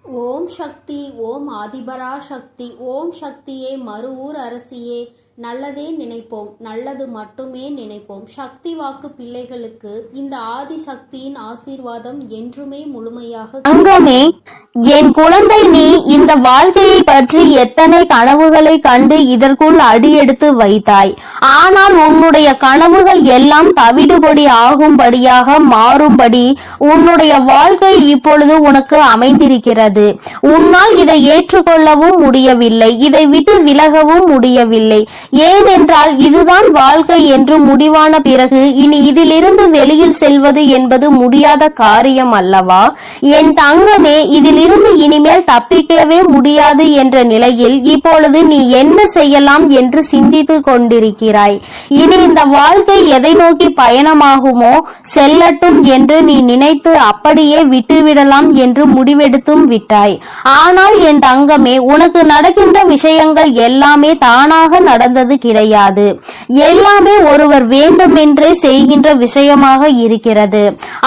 ஓம் சக்தி, ஓம் ஆதிபரா சக்தி, ஓம் சக்தியே, மறுவூர் அரசியே, நல்லதே நினைப்போம், நல்லது மட்டுமே நினைப்போம். சக்தி வாக்கு பிள்ளைகளுக்கு இந்த ஆதி சக்தியின் ஆசீர்வாதம் என்றுமே முழுமையாக. தங்கமே, என் குழந்தை, நீ இந்த வாழ்க்கையை பற்றி எத்தனை கனவுகளை கண்டு இதற்குள் அடியெடுத்து வைத்தாய். ஆனால் உன்னுடைய கனவுகள் எல்லாம் தவிடுபடி ஆகும்படியாக மாறும்படி உன்னுடைய வாழ்க்கை இப்பொழுது உனக்கு அமைந்திருக்கிறது. உன்னால் இதை ஏற்றுக்கொள்ளவும் முடியவில்லை, இதை விட்டு விலகவும் முடியவில்லை. ஏனென்றால் இதுதான் வாழ்க்கை என்று முடிவான பிறகு இனி இதிலிருந்து வெளியில் செல்வது என்பது முடியாத காரியம் அல்லவா? என் தங்கமே, இதிலிருந்து இனிமேல் தப்பிக்கவே முடியாது என்ற நிலையில் இப்பொழுது நீ என்ன செய்யலாம் என்று சிந்தித்து கொண்டிருக்கிறாய். இனி இந்த வாழ்க்கை எதை நோக்கி பயணமாகுமோ செல்லட்டும் என்று நீ நினைத்து அப்படியே விட்டுவிடலாம் என்று முடிவெடுத்தும் விட்டாய். ஆனால் என் தங்கமே, உனக்கு நடக்கின்ற விஷயங்கள் எல்லாமே தானாக நடந்தது கிடையாது. எல்லாமே ஒருவர் வேண்டுமென்றே செய்கின்ற விஷயமாக இருக்கிறது.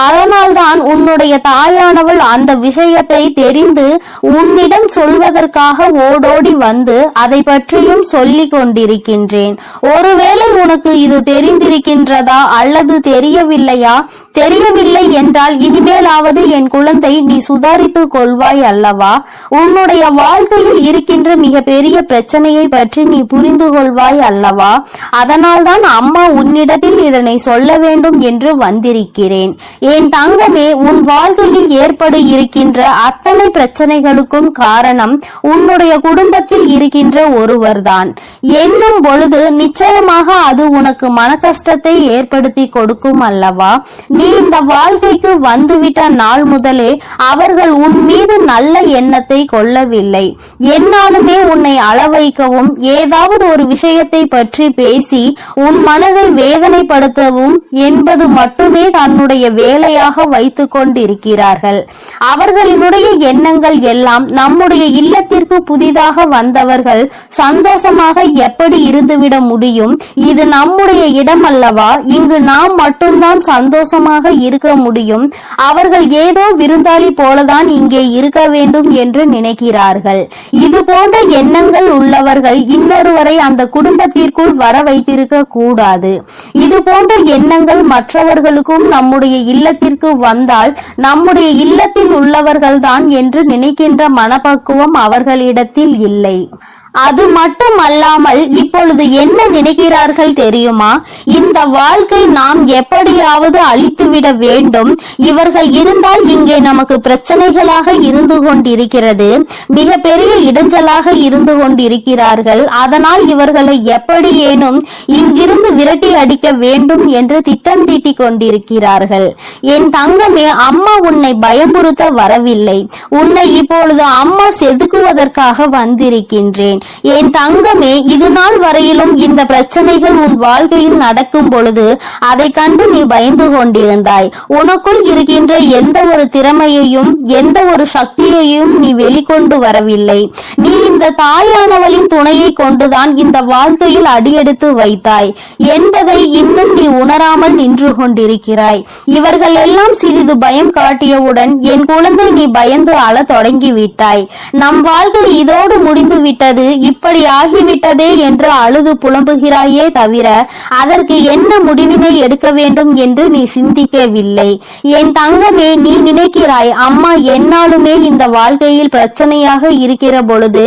அதனால்தான் உன்னுடைய தாயானவள் அந்த விஷயத்தை தெரிந்து உன்னிடம் சொல்வதற்காக ஓடோடி வந்து அதை பற்றியும் சொல்லிக் கொண்டிருக்கின்றேன். ஒருவேளை உனக்கு இது தெரிந்திருக்கின்றதா அல்லது தெரியவில்லையா? தெரியவில்லை என்றால் இனிமேலாவது என் குழந்தை நீ சுதாரித்துக் கொள்வாய் அல்லவா? உன்னுடைய வாழ்க்கையில் இருக்கின்ற மிக பெரிய பிரச்சனையை பற்றி நீ புரிந்து கொள்வாய் அல்லவா? அதனால்தான் அம்மா உன்னிடத்தில் இதனை சொல்ல வேண்டும் என்று வந்திருக்கிறேன். என் தங்கமே, உன் வாழ்க்கையில் ஏற்பட இருக்கின்ற அத்தனை பிரச்சனைகளுக்கும் காரணம் உன்னுடைய குடும்பத்தில் இருக்கின்ற ஒருவர்தான் என்னும் பொழுது நிச்சயமாக அது உனக்கு மன கஷ்டத்தை ஏற்படுத்தி கொடுக்கும் அல்லவா? நீ இந்த வாழ்க்கைக்கு வந்துவிட்ட நாள் முதலே அவர்கள் உன் மீது நல்ல எண்ணத்தை கொள்ளவில்லை. என்னாலுமே உன்னை அளவைக்கவும் ஏதாவது ஒரு விஷயத்தை பற்றி பேசி உன் மனதை வேதனைப்படுத்தவும் என்பது மட்டுமே தன்னுடைய வேலையாக வைத்துக் கொண்டிருக்கிறார்கள். அவர்களினுடைய எண்ணங்கள் எல்லாம் நம்முடைய இல்லத்திற்கு புதிதாக வந்தவர்கள் சந்தோஷமாக எப்படி இருந்துவிட முடியும்? இது நம்முடைய இடம் அல்லவா? இங்கு நாம் மட்டும்தான் சந்தோஷமாக இருக்க முடியும். அவர்கள் ஏதோ விருந்தாளி போலதான் இங்கே இருக்க வேண்டும் என்று நினைக்கிறார்கள். இது போன்ற எண்ணங்கள் உள்ளவர்கள் இன்னொருவரை அந்த குடும்பத்திற்குள் வர வைத்திருக்க கூடாது. இது போன்ற எண்ணங்கள் மற்றவர்களுக்கும் நம்முடைய இல்லத்திற்கு வந்தால் நம்முடைய இல்லத்தில் உள்ளவர்கள்தான் என்று நினைக்கின்ற மனப்பக்குவம் அவர்களிடத்தில் இல்லை. அது மட்டுமல்லாமல் இப்பொழுது என்ன நினைக்கிறார்கள் தெரியுமா? இந்த வாழ்க்கை நாம் எப்படியாவது அழித்துவிட வேண்டும். இவர்கள் இருந்தால் இங்கே நமக்கு பிரச்சனைகளாக இருந்து கொண்டிருக்கிறது, மிக பெரிய இடைஞ்சலாக இருந்து கொண்டிருக்கிறார்கள். அதனால் இவர்களை எப்படியேனும் இங்கிருந்து விரட்டி அடிக்க வேண்டும் என்று திட்டம் தீட்டிக் கொண்டிருக்கிறார்கள். என் தங்கமே, அம்மா உன்னை பயமுறுத்த வரவில்லை. உன்னை இப்பொழுது அம்மா செதுக்குவதற்காக வந்திருக்கின்றேன். என் தங்கமே, இது நாள் வரையிலும் இந்த பிரச்சனைகள் உன் வாழ்க்கையில் நடக்கும் பொழுது அதை கண்டு நீ பயந்து கொண்டிருந்தாய். உனக்குள் இருக்கின்ற எந்த ஒரு திறமையையும் எந்த ஒரு சக்தியையும் நீ வெளிக்கொண்டு வரவில்லை. நீ இந்த தாயானவளின் துணையை கொண்டுதான் இந்த வாழ்க்கையில் அடியெடுத்து வைத்தாய் என்பதை இன்னும் நீ உணராமல் நின்று கொண்டிருக்கிறாய். இவர்கள் எல்லாம் சிறிது பயம் காட்டியவுடன் என் குழந்தை நீ பயந்து அழ தொடங்கிவிட்டாய். நம் வாழ்க்கை இதோடு முடிந்து விட்டது, இப்படி ஆகிவிட்டதே என்று அழுது புலம்புகிறாயே தவிர அதற்கு என்ன முடிவினை எடுக்க வேண்டும் என்று நீ சிந்திக்கவில்லை. என் தங்கமே, நீ நினைக்கிறாய் அம்மா என்னாலுமே இந்த வாழ்க்கையில் பிரச்சனையாக இருக்கிற பொழுது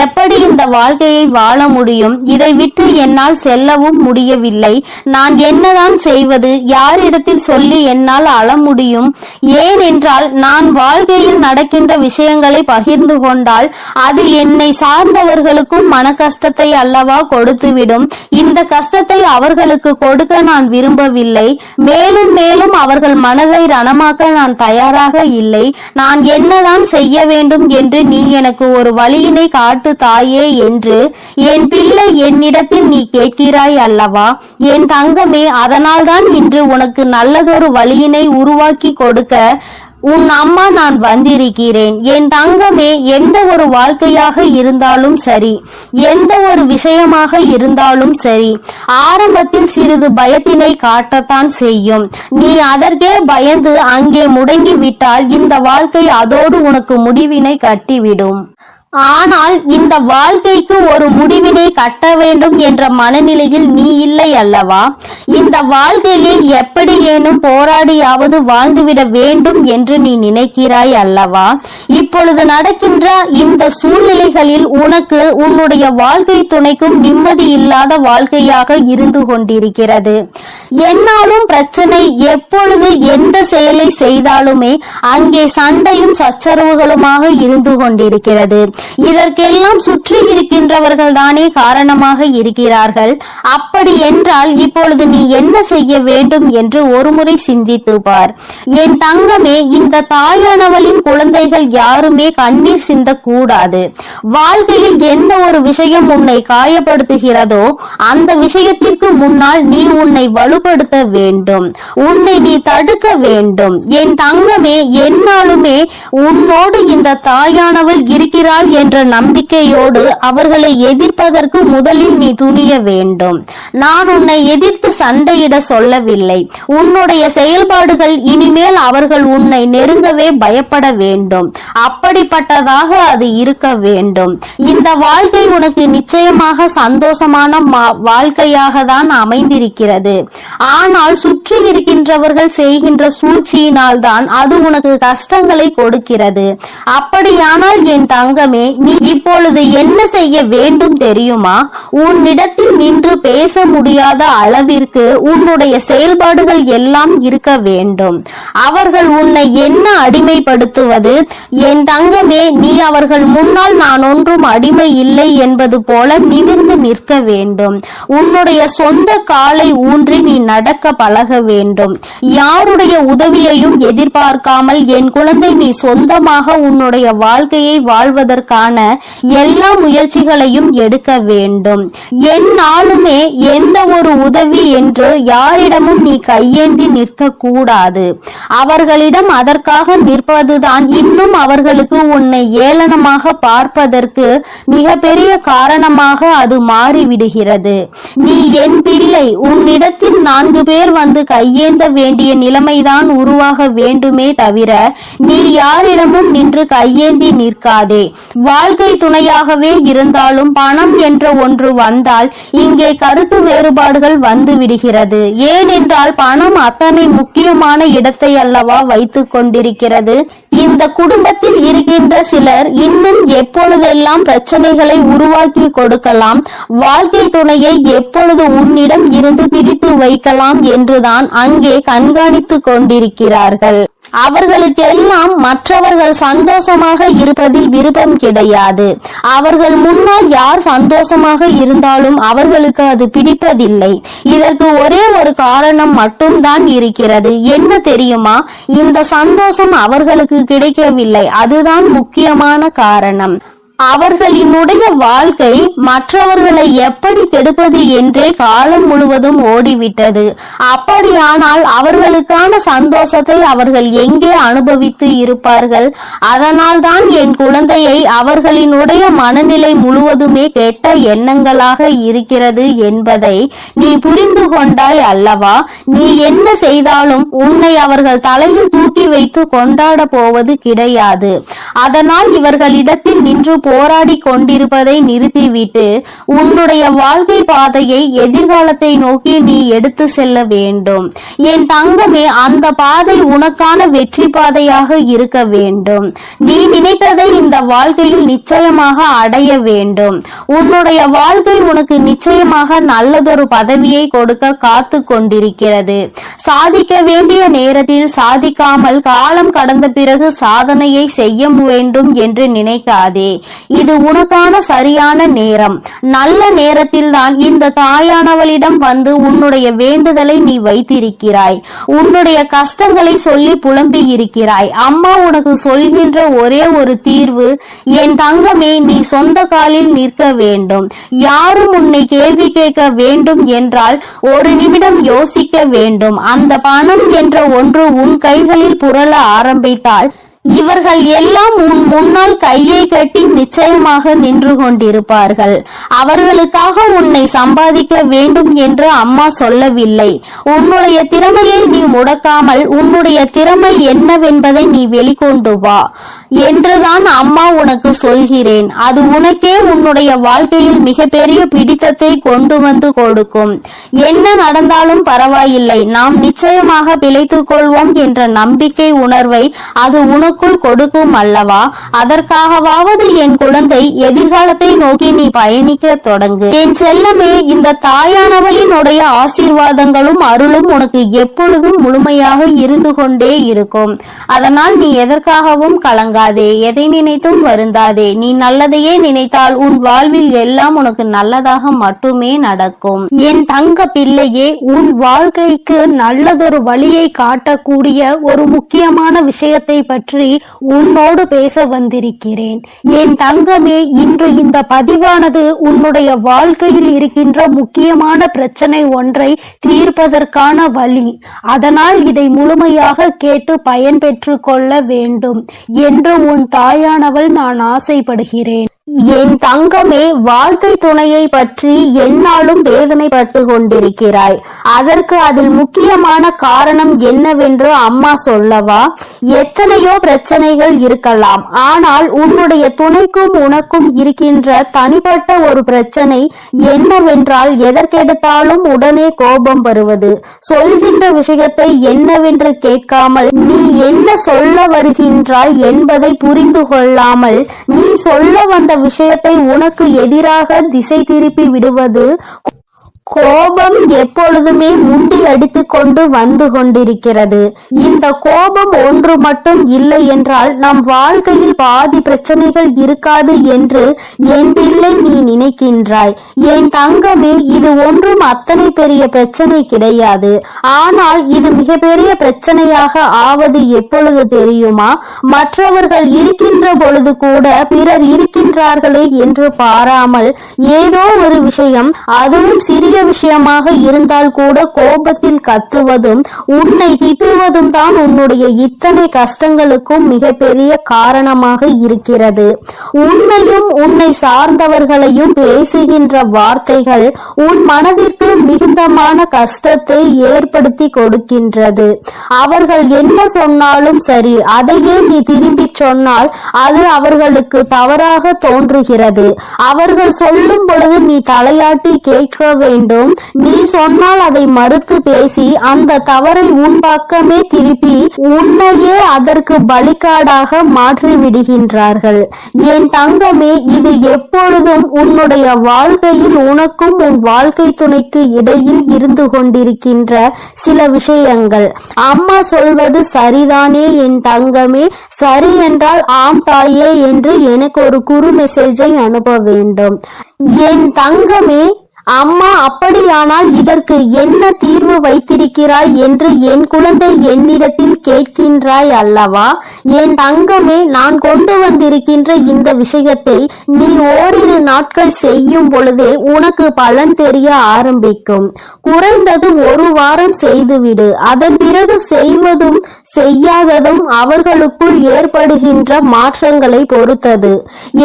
எப்படி இந்த வாழ்க்கையை வாழ முடியும்? இதை விட்டு என்னால் செல்லவும் முடியவில்லை. நான் என்னதான் செய்வது? யாரிடத்தில் சொல்லி என்னால் அழ முடியும்? ஏனென்றால் நான் வாழ்க்கையில் நடக்கின்ற விஷயங்களை பகிர்ந்து கொண்டால் அது என்னை சார்ந்தவர்களுக்கும் மன கஷ்டத்தை அல்லவா கொடுத்துவிடும். இந்த கஷ்டத்தை அவர்களுக்கு கொடுக்க நான் விரும்பவில்லை. மேலும் மேலும் அவர்கள் மனதை ரணமாக்க நான் தயாராக இல்லை. நான் என்னதான் செய்ய வேண்டும் என்று நீ எனக்கு ஒரு வழியினை காட்டு தாயே என்று என் பிள்ளை என்னிடத்தில் நீ கேட்கிறாய் அல்லவா? என் தங்கமே, அதனால்தான் இன்று உனக்கு நல்லதொரு வழியினை உருவாக்கி கொடுக்க உன் அம்மா நான் வந்திருக்கிறேன். என் தங்கமே, எந்த ஒரு வாழ்க்கையாக இருந்தாலும் சரி, எந்த ஒரு விஷயமாக இருந்தாலும் சரி, ஆரம்பத்தில் சிறிது பயத்தினை காட்டத்தான் செய்யும். நீ அதற்கே பயந்து அங்கே முடங்கி விட்டால் இந்த வாழ்க்கை அதோடு உனக்கு முடிவினை கட்டிவிடும். ஆனால் இந்த வாழ்க்கைக்கு ஒரு முடிவினை கட்ட வேண்டும் என்ற மனநிலையில் நீ இல்லை அல்லவா? இந்த வாழ்க்கையை எப்படியேனும் போராடியாவது வாழ்ந்துவிட வேண்டும் என்று நீ நினைக்கிறாய் அல்லவா? இப்பொழுது நடக்கின்ற இந்த சூழ்நிலைகளில் உனக்கு உன்னுடைய வாழ்க்கை துணைக்கும் நிம்மதி இல்லாத வாழ்க்கையாக இருந்து கொண்டிருக்கிறது. என்னாலும் பிரச்சனை, எப்பொழுது எந்த செயலை செய்தாலுமே அங்கே சண்டையும் சச்சரவுகளுமாக இருந்து கொண்டிருக்கிறது. இதற்கெல்லாம் சுற்றி இருக்கின்றவர்கள் தானே காரணமாக இருக்கிறார்கள். அப்படி என்றால் இப்பொழுது நீ என்ன செய்ய வேண்டும் என்று ஒருமுறை சிந்தித்து பார். என் தங்கமே, இந்த தாயானவளின் குழந்தைகள் யாருமே கண்ணீர் சிந்தக்கூடாது. வாழ்க்கையில் எந்த ஒரு விஷயம் உன்னை காயப்படுத்துகிறதோ அந்த விஷயத்திற்கு முன்னால் நீ உன்னை வலுப்படுத்த வேண்டும். உன்னை நீ தடுக்க வேண்டும். என் தங்கமே, என்னாலுமே உன்னோடு இந்த தாயானவள் இருக்கிறாள் என்ற நம்பிக்கையோடு அவர்களை எதிர்ப்பதற்கு முதலில் நீ துணிய வேண்டும். நான் உன்னை எதிர்த்து சண்டையிட சொல்லவில்லை. உன்னுடைய செயல்பாடுகள் இனிமேல் அவர்கள் உன்னை நெருங்கவே பயப்பட வேண்டும். அப்படிப்பட்டதாக அது இருக்க வேண்டும். இந்த வாழ்க்கை உனக்கு நிச்சயமாக சந்தோஷமான வாழ்க்கையாக தான் அமைந்திருக்கிறது. ஆனால் சுற்றி இருக்கின்றவர்கள் செய்கின்ற சூழ்ச்சியினால் தான் அது உனக்கு கஷ்டங்களை கொடுக்கிறது. அப்படியானால் என் தங்கமே, நீ இப்பொழுது என்ன செய்ய வேண்டும் தெரியுமா? உன்னிடத்தில் நின்று பேச முடியாத அளவிற்கு உன்னுடைய செயல்பாடுகள் எல்லாம் இருக்க வேண்டும். அவர்கள் உன்னை என்ன அடிமைப்படுத்துவது? என் தங்கமே, நீ அவர்கள் முன்னால் நான் ஒன்றும் அடிமை இல்லை என்பது போல நிமிர்ந்து நிற்க வேண்டும். உன்னுடைய சொந்த காலை ஊன்றி நீ நடக்க பழக வேண்டும். யாருடைய உதவியையும் எதிர்பார்க்காமல் என் குழந்தை, நீ சொந்தமாக உன்னுடைய வாழ்க்கையை வாழ்வதற்கான எல்லா முயற்சிகளையும் எடுக்க வேண்டும். என்னாலுமே எந்த ஒரு உதவி என்று யாரிடமும் நீ கையேந்தி நிற்க கூடாது. அவர்களிடம் அதற்காக நிற்பதுதான் இன்னும் அவர்களுக்கு உன்னை ஏளனமாக பார்ப்பதற்கு மிகப்பெரிய காரணமாக அது மாறிவிடுகிறது. நீ என் பிள்ளை, உன்னிடத்தில் 4 பேர் வந்து கையேந்த வேண்டிய நிலைமைதான் உருவாக வேண்டுமே தவிர நீ யாரிடமும் நின்று கையேந்தி நிற்காதே. வாழ்க்கை துணையாகவே இருந்தாலும் பணம் என்ற ஒன்று வந்தால் இங்கே கருத்து வேறுபாடுகள் வந்து விடுகிறது. ஏனென்றால் பணம் அத்தனை முக்கியமான இடத்தை அல்லவா வைத்துக் கொண்டிருக்கிறது. இந்த குடும்பத்தில் இருக்கின்ற சிலர் இன்னும் எப்பொழுதெல்லாம் பிரச்சனைகளை உருவாக்கி கொடுக்கலாம், வாழ்க்கை துணையை எப்பொழுது உன்னிடம் இருந்து பிரித்து வைக்கலாம் என்றுதான் அங்கே கண்காணித்துக் கொண்டிருக்கிறார்கள். அவர்களுக்கெல்லாம் மற்றவர்கள் சந்தோஷமாக இருப்பதில் விருப்பம் கிடையாது. அவர்கள் முன்னால் யார் சந்தோஷமாக இருந்தாலும் அவர்களுக்கு அது பிடிப்பதில்லை. இதற்கு ஒரே ஒரு காரணம் மட்டும்தான் இருக்கிறது. என்ன தெரியுமா? இந்த சந்தோஷம் அவர்களுக்கு கிடைக்கவில்லை. அதுதான் முக்கியமான காரணம். அவர்களினுடைய வாழ்க்கை மற்றவர்களை எப்படி கெடுப்பது என்றே காலம் முழுவதும் ஓடிவிட்டது. அப்படியானால் அவர்களுக்கான சந்தோஷத்தை அவர்கள் எங்கே அனுபவித்து இருப்பார்கள்? அதனால் தான் என் குழந்தையை அவர்களினுடைய மனநிலை முழுவதுமே கெட்ட எண்ணங்களாக இருக்கிறது என்பதை நீ புரிந்து கொண்டாய் அல்லவா? நீ என்ன செய்தாலும் உன்னை அவர்கள் தலையில் தூக்கி வைத்து கொண்டாட போவது கிடையாது. அதனால் இவர்களிடத்தில் நின்று போராடி கொண்டிருப்பதை நிறுத்திவிட்டு உன்னுடைய வாழ்க்கை பாதையை எதிர்காலத்தை நோக்கி நீ எடுத்து செல்ல வேண்டும். என் தங்கமே, அந்த பாதை உனக்கான வெற்றி பாதையாக இருக்க வேண்டும். நீ நினைத்ததை இந்த வாழ்க்கையில் நிச்சயமாக அடைய வேண்டும். உன்னுடைய வாழ்க்கை உனக்கு நிச்சயமாக நல்லதொரு பதவியை கொடுக்க காத்து கொண்டிருக்கிறது. சாதிக்க வேண்டிய நேரத்தில் சாதிக்காமல் காலம் கடந்த பிறகு சாதனையை செய்ய வேண்டும் என்று நினைக்காதே. இது உனக்கான சரியான நேரம். நல்ல நேரத்தில் தான் இந்த தாயானவளிடம் வந்து உன்னுடைய வேண்டுதலை நீ வைத்திருக்கிறாய். உன்னுடைய கஷ்டங்களை சொல்லி புலம்பி இருக்கிறாய். அம்மா உனக்கு சொல்கின்ற ஒரே ஒரு தீர்வு, என் தங்கமே, நீ சொந்த காலில் நிற்க வேண்டும். யாரும் உன்னை கேள்வி கேட்க வேண்டும் என்றால் ஒரு நிமிடம் யோசிக்க வேண்டும். அந்த பணம் என்ற ஒன்று உன் கைகளில் புரள ஆரம்பித்தால் இவர்கள் எல்லாம் உன் முன்னால் கையை கட்டி நிச்சயமாக நின்று கொண்டிருப்பார்கள். அவர்களுக்காக உன்னை சம்பாதிக்க வேண்டும் என்று அம்மா சொல்லவில்லை. உன்னுடைய திறமையை நீ முடக்காமல் உன்னுடைய திறமை என்னவென்பதை நீ வெளிக்கொண்டு வா என்றுதான் அம்மா உனக்கு சொல்கிறேன். அது உனக்கே உன்னுடைய வாழ்க்கையில் மிகப்பெரிய பிடித்தத்தை கொண்டு வந்து கொடுக்கும். என்ன நடந்தாலும் பரவாயில்லை, நாம் நிச்சயமாக பிழைத்துக் கொள்வோம் என்ற நம்பிக்கை உணர்வை அது உனக்குள் கொடுக்கும் அல்லவா? அதற்காகவாவது என் குழந்தை, எதிர்காலத்தை நோக்கி நீ பயணிக்க தொடங்கு. என் செல்லமே, இந்த தாயானவளினுடைய ஆசீர்வாதங்களும் அருளும் உனக்கு எப்பொழுதும் முழுமையாக இருந்து கொண்டே இருக்கும். அதனால் நீ எதற்காகவும் கலங்காதே, எதை நினைத்தும் வருந்தாதே. நீ நல்லதையே நினைத்தால் உன் வாழ்வில் எல்லாம் உனக்கு நல்லதாக மட்டுமே நடக்கும். என் தங்க பிள்ளையே, உன் வாழ்க்கைக்கு நல்லதொரு வழியை காட்டக்கூடிய ஒரு முக்கியமான விஷயத்தை பற்றி உன்னோடு பேச வந்திருக்கிறேன். என் தங்கமே, இன்று இந்த பதிவானது உன்னுடைய வாழ்க்கையில் இருக்கின்ற முக்கியமான பிரச்சனை ஒன்றை தீர்ப்பதற்கான வழி. அதனால் இதை முழுமையாக கேட்டு பயன்பெற்று கொள்ள வேண்டும் என்று உன் தாயானவள் நான் ஆசைப்படுகிறேன். என் தங்கமே, வாழ்க்கை துணையை பற்றி எந்நாளும் வேதனைப்பட்டு கொண்டிருக்கிறாய். அதற்கு அதில் முக்கியமான காரணம் என்னவென்று அம்மா சொல்லவா? எத்தனையோ பிரச்சனைகள் இருக்கலாம், ஆனால் உன்னுடைய துணைக்கும் உனக்கும் இருக்கின்ற தனிப்பட்ட ஒரு பிரச்சனை என்னவென்றால் எதற்கெடுத்தாலும் உடனே கோபம் வருவது. சொல்கின்ற விஷயத்தை என்னவென்று கேட்காமல் நீ என்ன சொல்ல வருகின்றாய் என்பதை புரிந்து கொள்ளாமல் நீ சொல்ல வந்த விஷயத்தை உனக்கு எதிராக திசை திருப்பி விடுவது. கோபம் எப்பொழுதுமே முண்டி அடித்துக் கொண்டு வந்து கொண்டிருக்கிறது. இந்த கோபம் ஒன்று மட்டும் இல்லை என்றால் நம் வாழ்க்கையில் பாதி பிரச்சனைகள் இருக்காது என்று என் பிள்ளை நீ நினைக்கின்றாய். என் தங்கமே, இது ஒன்றும் அத்தனை பெரிய பிரச்சனை கிடையாது. ஆனால் இது மிகப்பெரிய பிரச்சனையாக ஆவது எப்பொழுது தெரியுமா? மற்றவர்கள் இருக்கின்ற பொழுது கூட பிறர் இருக்கின்றார்களே என்று பாராமல் ஏதோ ஒரு விஷயம், அதுவும் சிறிய விஷயமாக இருந்தால் கூட கோபத்தில் கத்துவதும் உன்னை திட்டுவதும் தான் உன்னுடைய இத்தனை கஷ்டங்களுக்கும் மிகப்பெரிய காரணமாக இருக்கிறது. உன்னையும் உன்னை சார்ந்தவர்களையும் பேசுகின்ற வார்த்தைகள் உன் மனதிற்கு மிகுந்தமான கஷ்டத்தை ஏற்படுத்தி கொடுக்கின்றது. அவர்கள் என்ன சொன்னாலும் சரி, அதையே நீ திரும்பி சொன்னால் அது அவர்களுக்கு தவறாக தோன்றுகிறது. அவர்கள் சொல்லும் பொழுது நீ தலையாட்டி கேட்க வேண்டும். நீ சொன்னால் அதை மறுத்து பேசி அந்த தவறை உன் பக்கமே திருப்பி உன்னையே அதற்கு பலிகாடாக மாற்றி விடுகின்றார்கள். என் தங்கமே, இது எப்பொழுதும் உன்னுடைய வாழ்க்கையில் உனக்கும் உன் வாழ்க்கை துணைக்கு இடையில் இருந்து கொண்டிருக்கின்ற சில விஷயங்கள். அம்மா சொல்வது சரிதானே என் தங்கமே? சரி என்றால் ஆம் தாயே என்று எனக்கு ஒரு குறு மெசேஜை அனுப்ப வேண்டும். என் தங்கமே, அம்மா அப்படியானால் இதற்கு என்ன தீர்வு வைத்திருக்கிறாய் என்று என் குழந்தை என்னிடத்தில் கேட்கின்றாய் அல்லவா? என் தங்கமே, நான் கொண்டு வந்திருக்கின்ற இந்த விஷயத்தை நீ ஓரிரு நாட்கள் செய்யும் பொழுதே உனக்கு பலன் தெரிய ஆரம்பிக்கும். குறைந்தது ஒரு வாரம் செய்துவிடு. அதன் பிறகு செய்வதும் செய்யாததும் அவர்களுக்குள் ஏற்படுகின்ற மாற்றங்களை பொறுத்தது.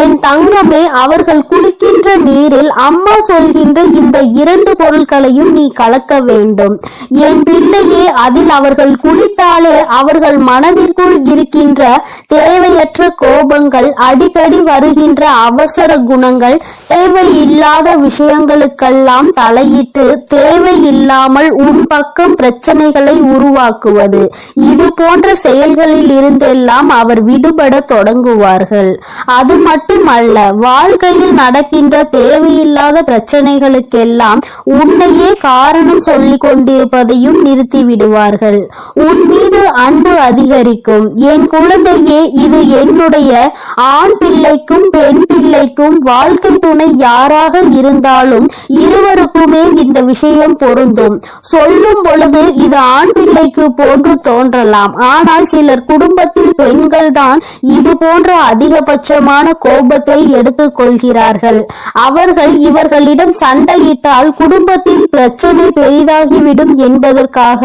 என் தங்கமே, அவர்கள் குளிக்கின்ற நீரில் அம்மா சொல்கின்ற இந்த இரண்டு பொருட்களையும் நீ கலக்க வேண்டும். என் பிள்ளையே, அதில் அவர்கள் குளித்தாலே அவர்கள் மனதிற்குள் இருக்கின்ற தேவையற்ற கோபங்கள், அடிக்கடி வருகின்ற அவசர குணங்கள், தேவையில்லாத விஷயங்களுக்கெல்லாம் தலையிட்டு தேவையில்லாமல் உன் பக்கம் பிரச்சனைகளை உருவாக்குவது, இது போன்ற செயல்களில் இருந்தெல்லாம் அவர் விடுபட தொடங்குவார்கள். அது மட்டுமல்ல, வாழ்க்கையில் நடக்கின்ற தேவையில்லாத பிரச்சனைகளுக்கு பிரச்சனைகளுக்கெல்லாம் உன்னையே காரணம் சொல்லிக் கொண்டிருப்பதையும் நிறுத்தி விடுவார்கள். உன் மீது அன்பு அதிகரிக்கும். என் குழந்தையே, இது என்னுடைய ஆண் பிள்ளைக்கும் பெண் பிள்ளைக்கும் வாழ்க்கை துணை யாராக இருந்தாலும் இருவருக்குமே இந்த விஷயம் பொருந்தும். சொல்லும் பொழுது இது ஆண் பிள்ளைக்கு போன்று தோன்றலாம். ஆனால் சிலர் குடும்பத்தில் பெண்கள் தான் இது போன்ற அதிகபட்சமான கோபத்தை எடுத்துக் கொள்கிறார்கள். அவர்கள் இவர்களிடம் சண்டையிட்டால் குடும்பத்தில் பிரச்சனை பெரிதாகிவிடும் என்பதற்காக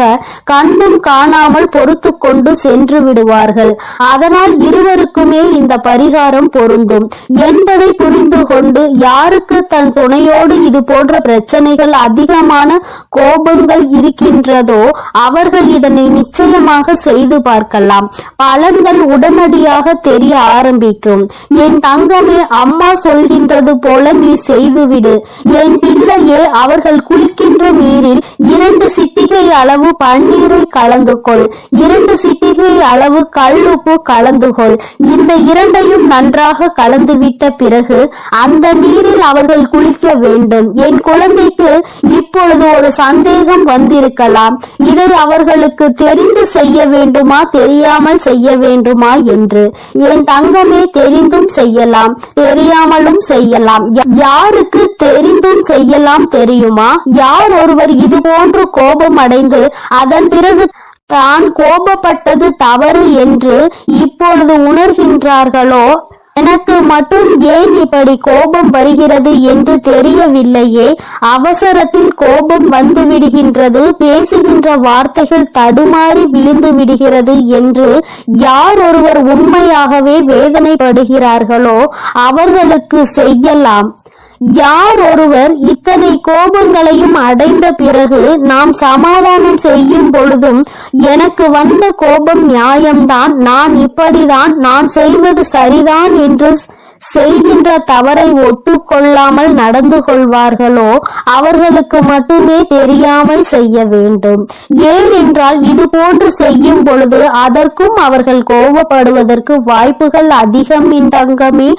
கண்டும் காணாமல் பொறுத்து கொண்டு சென்று விடுவார்கள். அதனால் இருவருக்குமே இந்த பரிகாரம் பொருந்தும் என்பதை புரிந்து கொண்டு யாருக்கு தன் துணையோடு இது போன்ற பிரச்சனைகள் அதிகமான கோபங்கள் இருக்கின்றதோ அவர்கள் இதனை நிச்சயமாக செய்து பார்க்கலாம். பலன்கள் உடனடியாக தெரிய ஆரம்பிக்கும். என் தங்கமே, அம்மா சொல்கின்றது போல நீ செய்துவிடு. என் பிள்ளையே, அவர்கள் குளிக்கின்ற நீரில் 2 சிட்டிகை அளவு பன்னீரை கலந்து கொள். 2 சிட்டிகை அளவு கல்லுப்பு கலந்து கொள். இந்த இரண்டையும் நன்றாக கலந்துவிட்ட பிறகு அந்த நீரில் அவர்கள் குளிக்க வேண்டும். என் குழந்தைக்கு இப்பொழுது ஒரு சந்தேகம் வந்திருக்கலாம். இதை அவர்களுக்கு தெரிந்து செய்ய வேண்டுமா, தெரியாமல் செய்ய வேண்டுமா என்று. என் தங்கமே, தெரிந்தும் செய்யலாம், தெரியாமலும் செய்யலாம். யாருக்கு தெரிந்தும் செய்யலாம் தெரியுமா? யார் ஒருவர் இது போன்று கோபம் அடைந்து அதன் பிறகு தான் கோபப்பட்டது தவறு என்று இப்பொழுது உணர்கின்றார்களோ, எனக்கு மட்டும் ஏன் இப்படி கோபம் வருகிறது என்று தெரியவில்லையே, அவசரத்தில் கோபம் வந்து விடுகின்றது, பேசுகின்ற வார்த்தைகள் தடுமாறி விழுந்து விடுகிறது என்று யார் ஒருவர் உண்மையாகவே வேதனைப்படுகிறார்களோ அவர்களுக்கு செய்யலாம். யார் ஒருவர் இத்தனை கோபங்களையும் அடைந்த பிறகு நாம் சமாதானம் செய்யும் பொழுதும் எனக்கு வந்த கோபம் நியாயம்தான், நான் இப்படிதான், நான் செய்வது சரிதான் என்று செய்கின்ற தவறை ஒட்டுக்கொள்ளாமல் நடந்து கொள்வார்களோ அவர்களுக்கு மட்டுமே தெரியாமல் செய்ய வேண்டும். ஏனென்றால் இது போன்று செய்யும் பொழுது அதற்கும் அவர்கள் கோபப்படுவதற்கு வாய்ப்புகள் அதிகம். என் தங்கமே,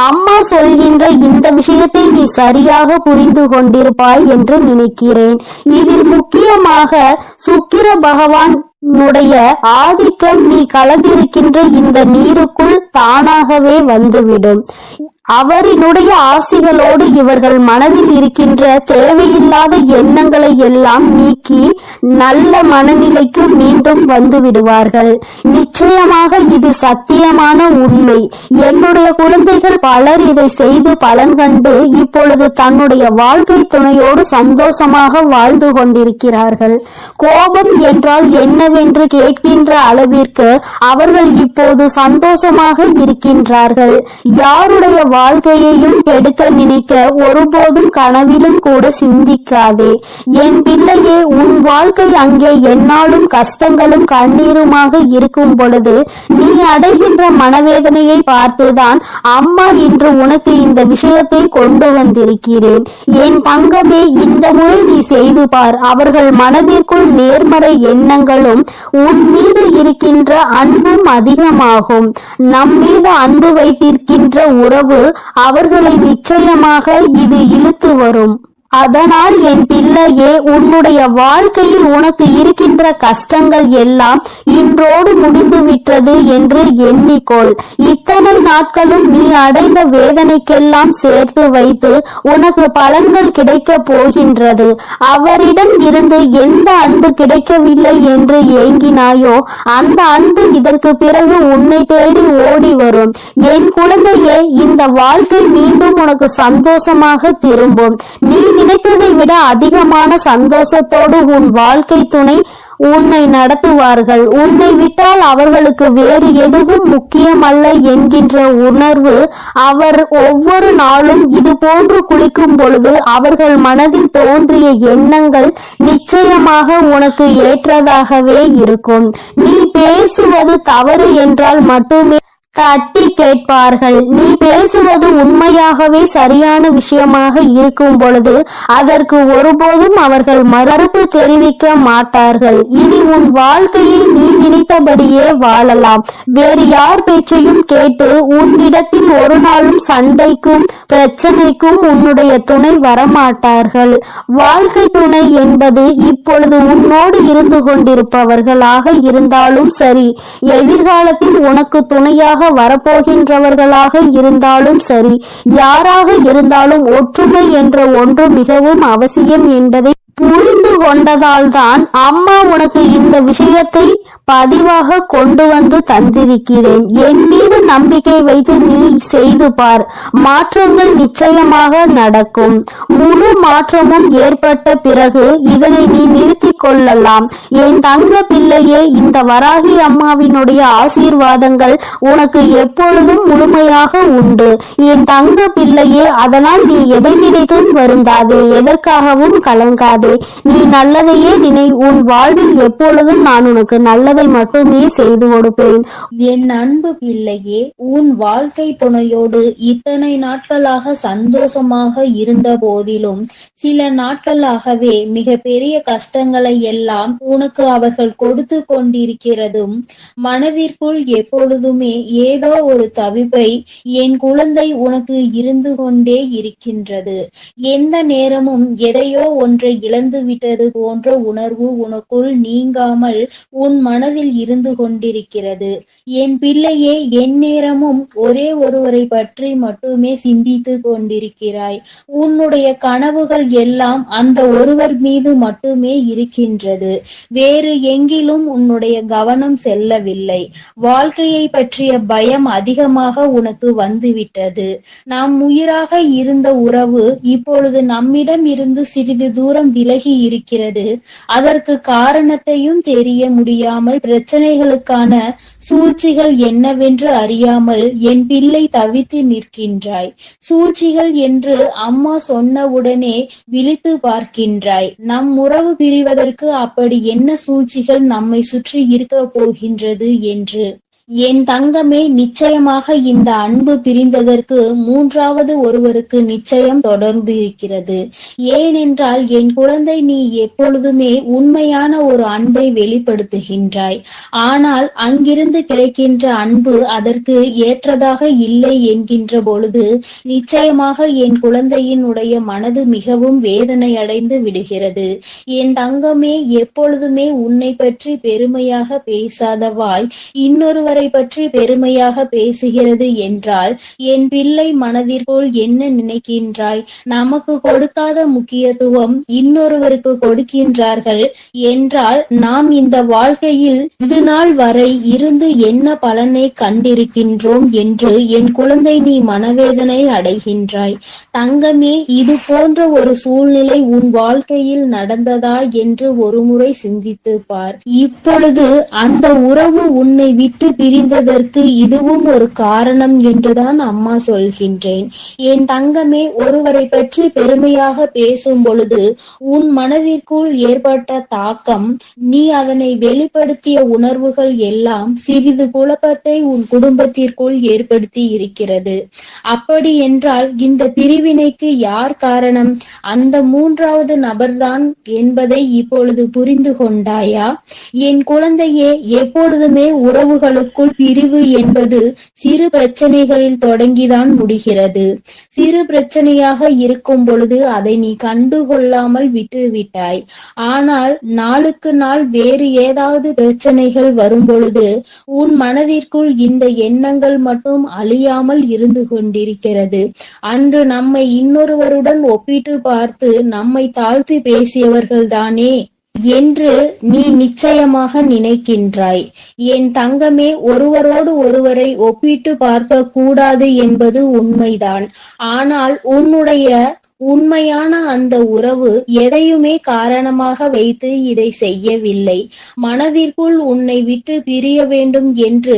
அம்மா சொல்கின்ற இந்த விஷயத்தை நீ சரியாக புரிந்து கொண்டிருப்பாய் என்று நினைக்கிறேன். இதில் முக்கியமாக சுக்கிர பகவான் ஆதிக்கம் நீ கலந்திருக்கின்ற இந்த நீருக்குள் தானாகவே வந்துவிடும். அவரினுடைய ஆசிகளோடு இவர்கள் மனதில் இருக்கின்ற தேவையில்லாத எண்ணங்களை எல்லாம் நீக்கி நல்ல மனநிலைக்கு மீண்டும் வந்து விடுவார்கள். நிச்சயமாக இது சத்தியமான உண்மை. என்னுடைய குழந்தைகள் பலர் இதை செய்து பலன் கண்டு இப்பொழுது தன்னுடைய வாழ்க்கை துணையோடு சந்தோஷமாக வாழ்ந்து கொண்டிருக்கிறார்கள். கோபம் என்றால் என்னவென்று கேட்கின்ற அளவிற்கு அவர்கள் இப்போது சந்தோஷமாக இருக்கின்றார்கள். யாருடைய வாழ்க்கையையும் கெடுக்க நினைக்க ஒருபோதும் கனவிலும் கூட சிந்திக்காதே. என் பிள்ளையே, உன் வாழ்க்கை அங்கே என்னாலும் கஷ்டங்களும் கண்ணீருமாக இருக்கும் பொழுது நீ அடைகின்ற மனவேதனையை பார்த்துதான் அம்மா இன்று உனக்கு இந்த விஷயத்தை கொண்டு வந்திருக்கிறேன். என் தங்கமே, இந்த முறை நீ செய்து பார். அவர்கள் மனதிற்குள் நேர்மறை எண்ணங்களும் உன் மீது இருக்கின்ற அன்பும் அதிகமாகும். நம் மீது அன்பு வைத்திருக்கின்ற உறவு அவர்களை நிச்சயமாக இது இழுத்து வரும். அதனால் என் பிள்ளையே, உன்னுடைய வாழ்க்கையில் உனக்கு இருக்கின்ற கஷ்டங்கள் எல்லாம் இன்றோடு முடிந்து விட்டது என்று எண்ணிக்கொள். இத்தனை நாட்களும் நீ அடைந்த வேதனைக்கெல்லாம் சேர்த்து வைத்து உனக்கு பலன்கள் கிடைக்க போகின்றது. அவரிடம் இருந்து எந்த அன்பு கிடைக்கவில்லை என்று ஏங்கினாயோ அந்த அன்பு இதற்கு பிறகு உன்னை தேடி ஓடி வரும். என் குழந்தையே, இந்த வாழ்க்கை மீண்டும் உனக்கு சந்தோஷமாக திரும்பும். நீ நினைத்ததை விட அதிகமான சந்தோஷத்தோடு உன் வாழ்க்கை துணை உன்னை நடத்துவார்கள். உன்னை விட்டால் அவர்களுக்கு வேறு எதுவும் முக்கியமல்ல என்கின்ற உணர்வு அவர் ஒவ்வொரு நாளும் இது போன்று குளிக்கும் பொழுது அவர்கள் மனதில் தோன்றிய எண்ணங்கள் நிச்சயமாக உனக்கு ஏற்றதாகவே இருக்கும். நீ பேசுவது தவறு என்றால் மட்டுமே தட்டி கேட்பார்கள். நீ பேசுவது உண்மையாகவே சரியான விஷயமாக இருக்கும் பொழுது அதற்கு ஒருபோதும் அவர்கள் மறுப்பு தெரிவிக்க மாட்டார்கள். இனி உன் வாழ்க்கையை நீ நினைத்தபடியே வாழலாம். வேறு யார் பேச்சையும் கேட்டு உன்னிடத்தில் ஒரு நாளும் சண்டைக்கும் பிரச்சனைக்கும் உன்னுடைய துணை வரமாட்டார்கள். வாழ்க்கை துணை என்பது இப்பொழுது உன்னோடு இருந்து கொண்டிருப்பவர்களாக இருந்தாலும் சரி, எதிர்காலத்தில் உனக்கு துணையாக வரப்போகின்றவர்களாக இருந்தாலும் சரி, யாராக இருந்தாலும் ஒற்றுமை என்ற ஒன்று மிகவும் அவசியம் என்பதை புரிந்து கொண்டதால் தான் அம்மா உனக்கு இந்த விஷயத்தை பதிவாக கொண்டு வந்து தந்திருக்கிறேன். என் மீது நம்பிக்கை வைத்து நீ செய்து பார். மாற்றங்கள் நிச்சயமாக நடக்கும். முழு மாற்றமும் ஏற்பட்ட பிறகு இதனை நீ நிறுத்திக் கொள்ளலாம். என் தங்க பிள்ளையே, இந்த வராகி அம்மாவினுடைய ஆசீர்வாதங்கள் உனக்கு எப்பொழுதும் முழுமையாக உண்டு. என் தங்க பிள்ளையே, அதனால் நீ எதை நினைத்தும் வருந்தாதே, எதற்காகவும் கலங்காதே. நீ நல்லதையே நினை. உன் வாழ்வில் எப்பொழுதும் நான் உனக்கு நல்லதை மட்டுமே செய்து கொடுப்பேன். என் அன்பு பிள்ளையே, உன் வாழ்க்கை துணையோடு இத்தனை நாட்களாக சந்தோஷமாக இருந்த போதிலும் சில நாட்களாகவே மிக பெரிய கஷ்டங்களை எல்லாம் உனக்கு அவர்கள் கொடுத்து கொண்டிருக்கிறதும், மனதிற்குள் எப்பொழுதுமே ஏதோ ஒரு தவிப்பை என் குழந்தை உனக்கு இருந்து கொண்டே இருக்கின்றது. எந்த நேரமும் எதையோ ஒன்றை இழந்து விட்டது போன்ற உணர்வு உனக்குள் நீங்காமல் உன் மனதில் இருந்து கொண்டிருக்கிறது. என் பிள்ளையே, என் நேரமும் ஒரே ஒருவரை பற்றி மட்டுமே சிந்தித்து கொண்டிருக்கிறாய். உன்னுடைய கனவுகள் எல்லாம் அந்த ஒருவர் மீது மட்டுமே இருக்கின்றது. வேறு எங்கிலும் உன்னுடைய கவனம் செல்லவில்லை. வாழ்க்கையை பற்றிய பயம் அதிகமாக உனக்கு வந்துவிட்டது. நாம் உயிராக இருந்த உறவு இப்பொழுது நம்மிடம் இருந்து சிறிது தூரம் விலகி இருக்கிறது. அதற்கு காரணத்தையும் தெரிய முடியாமல், பிரச்சனைகளுக்கான சூழ்ச்சிகள் என்னவென்று அறியாமல் என் பிள்ளை தவித்து நிற்கின்றாய். சூழ்ச்சிகள் என்று அம்மா சொன்னவுடனே விழித்து பார்க்கின்றாய். நம் உறவு பிரிவதற்கு அப்படி என்ன சூழ்ச்சிகள் நம்மை சுற்றி இருக்க போகின்றது என்று. என் தங்கமே, நிச்சயமாக இந்த அன்பு பிரிந்ததற்கு மூன்றாவது ஒருவருக்கு நிச்சயம் தொடர்பு இருக்கிறது. ஏனென்றால் என் குழந்தை, நீ எப்பொழுதுமே உண்மையான ஒரு அன்பை வெளிப்படுத்துகின்றாய். ஆனால் அங்கிருந்து கிடைக்கின்ற அன்பு அதற்கு ஏற்றதாக இல்லை என்கின்ற பொழுது நிச்சயமாக என் குழந்தையினுடைய மனது மிகவும் வேதனை அடைந்து விடுகிறது. என் தங்கமே, எப்பொழுதுமே உன்னை பற்றி பெருமையாக பேசாத வாய் இன்னொருவரை பற்றி பெருமையாக பேசுகிறது என்றால் என் பிள்ளை மனதிற்குள் என்ன நினைக்கின்றாய்? நமக்கு கொடுக்காத முக்கியத்துவம் இன்னொருவருக்கு கொடுக்கின்றார்கள் என்றால் நாம் இந்த வாழ்க்கையில் இது நாள் வரை இருந்து என்ன பலனை கண்டிருக்கின்றோம் என்று என் குழந்தை நீ மனவேதனை அடைகின்றாய். தங்கமே, இது போன்ற ஒரு சூழ்நிலை உன் வாழ்க்கையில் நடந்ததா என்று ஒருமுறை சிந்தித்து பார். இப்பொழுது அந்த உறவு உன்னை விட்டு பிரிந்ததற்கு இதுவும் ஒரு காரணம் என்றுதான் அம்மா சொல்கின்றேன். என் தங்கமே, ஒருவரை பற்றி பெருமையாக பேசும் பொழுது உன் மனதிற்குள் ஏற்பட்ட தாக்கம், நீ அதனை வெளிப்படுத்திய உணர்வுகள் எல்லாம் சிறிது குழப்பத்தை உன் குடும்பத்திற்குள் ஏற்படுத்தி இருக்கிறது. அப்படி என்றால் இந்த பிரிவினைக்கு யார் காரணம்? அந்த மூன்றாவது நபர்தான் என்பதை இப்பொழுது புரிந்து கொண்டாயா? என் குழந்தையே, எப்பொழுதுமே உறவுகளுக்குள் பிரிவு என்பது சிறு பிரச்சனைகளில் தொடங்கிதான் முடிகிறது. சிறு பிரச்சனையாக இருக்கும் பொழுது அதை நீ கண்டுகொள்ளாமல் விட்டுவிட்டாய். ஆனால் நாளுக்கு நாள் வேறு ஏதாவது பிரச்சனைகள் வரும் பொழுது உன் மனதிற்குள் இந்த எண்ணங்கள் மட்டும் அழியாமல் இருந்து கொண்டிருக்கிறது. அன்று நம்மை இன்னொருவருடன் ஒப்பிட்டு பார்த்து நம்மை தாழ்த்தி பேசியவர்கள் தானே என்று நீ நிச்சயமாக நினைக்கின்றாய். என் தங்கமே, ஒருவரோடு ஒருவரை ஒப்பிட்டு பார்க்க கூடாது என்பது உண்மைதான். ஆனால் உன்னுடைய உண்மையான அந்த உறவு எதையுமே காரணமாக வைத்து இதை செய்யவில்லை. மனதிற்குள் உன்னை விட்டு பிரிய வேண்டும் என்று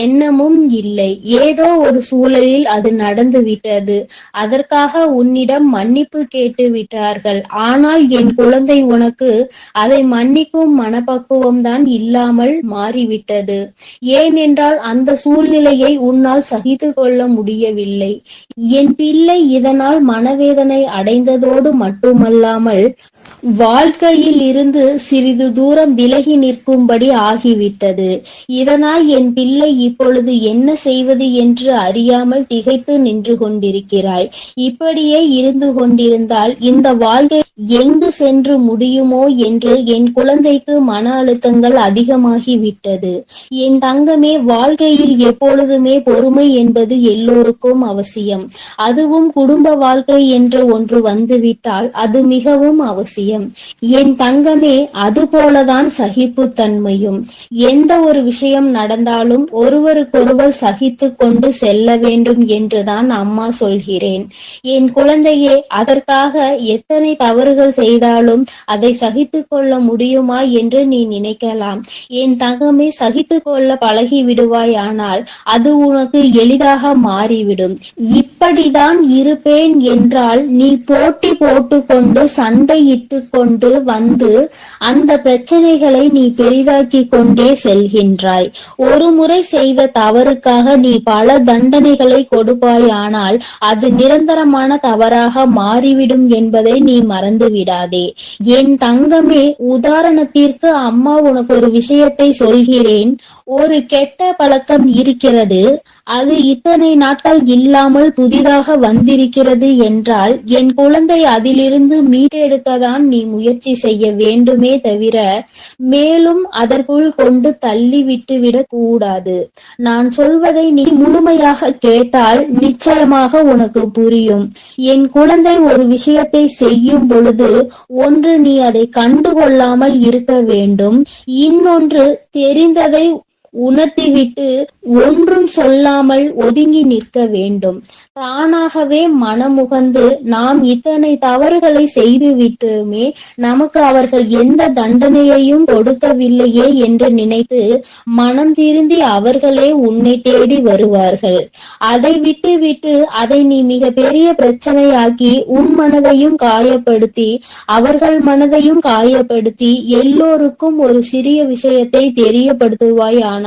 எண்ணமும் இல்லை. ஏதோ ஒரு சூழலில் அது நடந்து விட்டது. அதற்காக உன்னிடம் மன்னிப்பு கேட்டு விட்டார்கள். ஆனால் என் குழந்தை, உனக்கு அதை மன்னிக்கும் மனப்பக்குவம் தான் இல்லாமல் மாறிவிட்டது. ஏனென்றால் அந்த சூழ்நிலையை உன்னால் சகித்து கொள்ள முடியவில்லை. என் பிள்ளை இதனால் மனவேதனை அடைந்ததோடு மட்டுமல்லாமல் வாழ்க்கையில் இருந்து சிறிது தூரம் விலகி நிற்கும்படி ஆகிவிட்டது. இதனால் என் பிள்ளை இப்பொழுது என்ன செய்வது என்று அறியாமல் திகைத்து நின்று கொண்டிருக்கிறாய். இப்படியே இருந்து கொண்டிருந்தால் இந்த வாழ்க்கை எங்கு சென்று முடியுமோ என்று என் குழந்தைக்கு மன அழுத்தங்கள் அதிகமாகிவிட்டது. என் தங்கமே, வாழ்க்கையில் எப்பொழுதுமே பொறுமை என்பது எல்லோருக்கும் அவசியம். அதுவும் குடும்ப வாழ்க்கை என்று ஒன்று வந்துவிட்டால் அது மிகவும் அவசியம். என் தங்கமே, அதுபோலதான் சகிப்புத்தன்மையும். எந்த ஒரு விஷயம் நடந்தாலும் ஒருவருக்கொருவர் சகித்து கொண்டு செல்ல வேண்டும் என்றுதான் அம்மா சொல்கிறேன். என் குழந்தையே, அதற்காக எத்தனை தவறுகள் செய்தாலும் அதை சகித்து கொள்ள முடியுமா என்று நீ நினைக்கலாம். என் தங்கமே, சகித்து கொள்ள பழகி விடுவாயானால் அது உனக்கு எளிதாக மாறிவிடும். இப்படிதான் இருப்பேன் என்றால் நீ போட்டி போட்டுக்கொண்டு சண்டையிட்டு கொண்டு வந்து அந்த பிரச்சனைகளை நீ பெரிதாக்கி கொண்டே செல்கின்றாய். ஒரு முறை செய்த தவறுக்காக நீ பல தண்டனைகளை கொடுப்பாயானால் அது நிரந்தரமான தவறாக மாறிவிடும் என்பதை நீ மறந்து விடாதே. என் தங்கமே, உதாரணத்திற்கு அம்மா உனக்கு ஒரு விஷயத்தை சொல்கிறேன். ஒரு கெட்ட பழக்கம் இருக்கிறது. அது இத்தனை நாட்கள் இல்லாமல் புதிதாக வந்திருக்கிறது என்றால் என் குழந்தை அதிலிருந்து மீட்டெடுக்கத்தான் நீ முயற்சி செய்ய வேண்டுமே தவிர மேலும் அதற்குள் கொண்டு தள்ளி விட்டு விடக் கூடாது. நான் சொல்வதை நீ முழுமையாக கேட்டால் நிச்சயமாக உனக்கு புரியும். என் குழந்தை ஒரு விஷயத்தை செய்யும் பொழுது ஒன்று நீ அதை கண்டுகொள்ளாமல் இருக்க வேண்டும். இன்னொன்று தெரிந்ததை உணர்த்திவிட்டு ஒன்றும் சொல்லாமல் ஒதுங்கி நிற்க வேண்டும். தானாகவே மனமுகந்து நாம் இத்தனை தவறுகளை செய்து விட்டுமே நமக்கு அவர்கள் எந்த தண்டனையையும் கொடுக்கவில்லையே என்று நினைத்து மனம் திருந்தி அவர்களே உன்னை தேடி வருவார்கள். அதை விட்டு அதை நீ மிக பெரிய பிரச்சனையாக்கி உன் மனதையும் காயப்படுத்தி அவர்கள் மனதையும் காயப்படுத்தி எல்லோருக்கும் ஒரு சிறிய விஷயத்தை தெரியப்படுத்துவாய். ஆனால்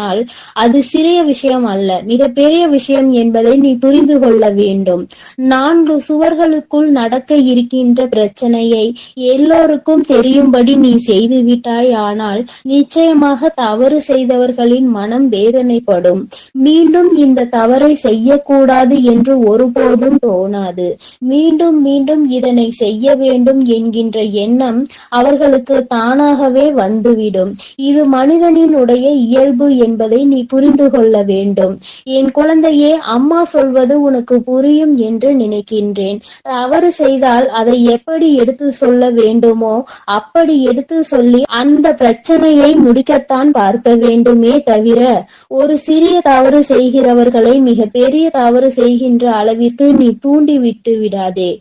அது சிறிய விஷயம் அல்ல, மிகப்பெரிய விஷயம் என்பதை நீ புரிந்து கொள்ள வேண்டும். 4 சுவர்களுக்குள் நடக்க இருக்கின்ற பிரச்சனையை எல்லோருக்கும் தெரியும்படி நீ செய்து விட்டாய். ஆனால் நிச்சயமாக தவறு செய்தவர்களின் மனம் வேதனைப்படும். மீண்டும் இந்த தவறை செய்யக்கூடாது என்று ஒருபோதும் தோணாது. மீண்டும் மீண்டும் இதனை செய்ய வேண்டும் என்கின்ற எண்ணம் அவர்களுக்கு தானாகவே வந்துவிடும். இது மனிதனினுடைய இயல்பு என்பதை நீ புரிந்து கொள்ள வேண்டும். என் குழந்தையே, அம்மா சொல்வது உனக்கு புரியும் என்று நினைக்கின்றேன். தவறு செய்தால் அதை எப்படி எடுத்து சொல்ல வேண்டுமோ அப்படி எடுத்து சொல்லி அந்த பிரச்சனையை முடிக்கத்தான் பார்க்க வேண்டுமே தவிர ஒரு சிறிய தவறு செய்கிறவர்களை மிக பெரிய தவறு செய்கின்ற அளவிற்கு நீ தூண்டி விட்டு விடாதே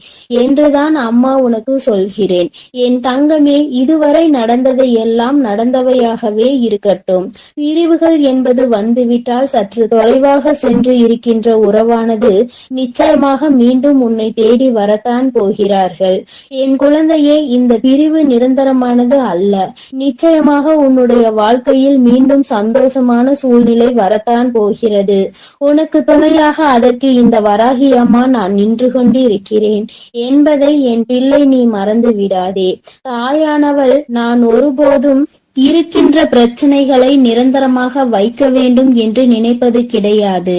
என்றுதான் அம்மா உனக்கு சொல்கிறேன். என் தங்கமே, இதுவரை நடந்ததை எல்லாம் நடந்தவையாகவே இருக்கட்டும். பிரிவுகள் என்பது வந்துவிட்டால் சற்று தொலைவாக சென்று இருக்கின்ற உறவானது நிச்சயமாக மீண்டும் உன்னை தேடி வரத்தான் போகிறார்கள். என் குழந்தையே, இந்த பிரிவு நிரந்தரமானது அல்ல. நிச்சயமாக உன்னுடைய வாழ்க்கையில் மீண்டும் சந்தோஷமான சூழ்நிலை வரத்தான் போகிறது. உனக்கு துணையாக அதற்கு இந்த வராகி அம்மா நான் நின்று கொண்டு இருக்கிறேன் என்பதை என் பிள்ளை நீ மறந்து விடாதே. தாயானவள் நான் ஒருபோதும் இருக்கின்ற பிரச்சனைகளை நிரந்தரமாக வைக்க வேண்டும் என்று நினைப்பது கிடையாது.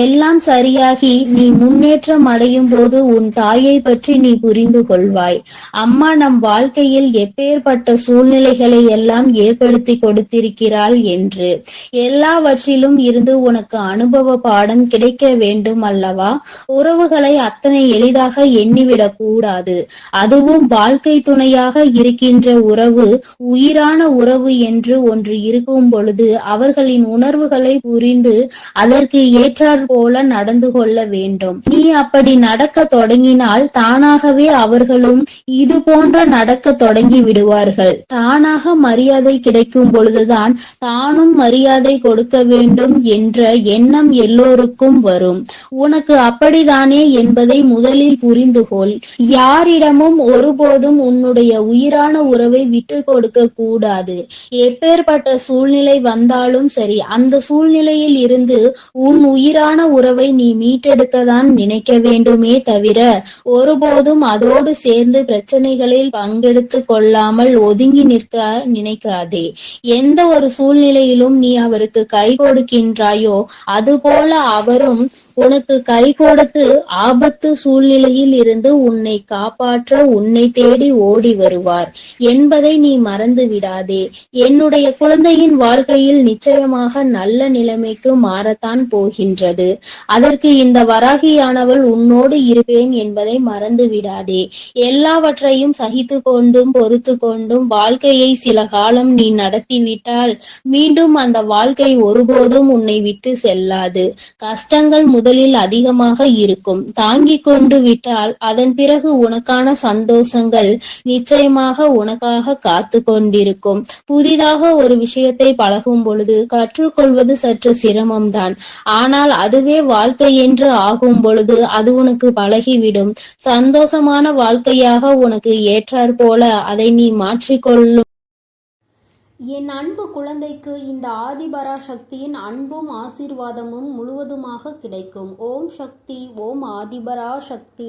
எல்லாம் சரியாகி நீ முன்னேற்றம் அடையும் போது உன் தாயை பற்றி நீ புரிந்து கொள்வாய். அம்மா நம் வாழ்க்கையில் எப்பேற்பட்ட சூழ்நிலைகளை எல்லாம் ஏற்படுத்தி கொடுத்திருக்கிறாள் என்று. எல்லாவற்றிலும் இருந்து உனக்கு அனுபவ பாடம் கிடைக்க வேண்டும் அல்லவா? உறவுகளை அத்தனை எளிதாக எண்ணிவிடக் கூடாது. அதுவும் வாழ்க்கை துணையாக இருக்கின்ற உறவு உயிரான உறவு உறவு என்று ஒன்று இருக்கும் பொழுது அவர்களின் உணர்வுகளை புரிந்து அதற்கு ஏற்றாற் போல நடந்து கொள்ள வேண்டும். நீ அப்படி நடக்க தொடங்கினால் தானாகவே அவர்களும் இது போன்ற நடக்க தொடங்கி விடுவார்கள். தானாக மரியாதை கிடைக்கும் பொழுதுதான் தானும் மரியாதை கொடுக்க வேண்டும் என்ற எண்ணம் எல்லோருக்கும் வரும். உனக்கு அப்படித்தானே என்பதை முதலில் புரிந்துகொள். யாரிடமும் ஒருபோதும் உன்னுடைய உயிரான உறவை விட்டு கொடுக்க கூடாது. எப்பேற்பட்ட சூழ்நிலை வந்தாலும் சரி, அந்த சூழ்நிலையில் இருந்து உன் உயிரான உறவை நீ மீட்டெடுக்கத்தான் நினைக்க வேண்டுமே தவிர ஒருபோதும் அதோடு சேர்ந்து பிரச்சனைகளில் பங்கெடுத்து கொள்ளாமல் ஒதுங்கி நிற்க நினைக்காதே. எந்த ஒரு சூழ்நிலையிலும் நீ அவருக்கு கை கொடுக்கின்றாயோ அதுபோல அவரும் உனக்கு கை கொடுத்து ஆபத்து சூழ்நிலையில் இருந்து உன்னை காப்பாற்ற உன்னை தேடி ஓடி வருவார் என்பதை நீ மறந்து விடாதே. என்னுடைய குழந்தையின் வாழ்க்கையில் நிச்சயமாக நல்ல நிலைமைக்கு மாறத்தான் போகின்றது. அதற்கு இந்த வராகியானவள் உன்னோடு இருப்பேன் என்பதை மறந்து விடாதே. எல்லாவற்றையும் சகித்து கொண்டும் பொறுத்து கொண்டும் வாழ்க்கையை சில காலம் நீ நடத்திவிட்டால் மீண்டும் அந்த வாழ்க்கை ஒருபோதும் உன்னை விட்டு செல்லாது. கஷ்டங்கள் முதலில் அதிகமாக இருக்கும். தாங்கிக் கொண்டு விட்டால் அதன் பிறகு உனக்கான சந்தோஷங்கள் நிச்சயமாக உனக்காக காத்து கொண்டிருக்கும். புதிதாக ஒரு விஷயத்தை பழகும் பொழுது கற்றுக்கொள்வது சற்று சிரமம்தான். ஆனால் அதுவே வாழ்க்கை என்று ஆகும் பொழுது அது உனக்கு பழகிவிடும். சந்தோஷமான வாழ்க்கையாக உனக்கு ஏற்றாற் போல அதை நீ மாற்றிக்கொள்ளும். என் அன்பு குழந்தைக்கு இந்த ஆதிபராசக்தியின் அன்பும் ஆசீர்வாதமும் முழுவதுமாக கிடைக்கும். ஓம் சக்தி, ஓம் ஆதிபராசக்தி.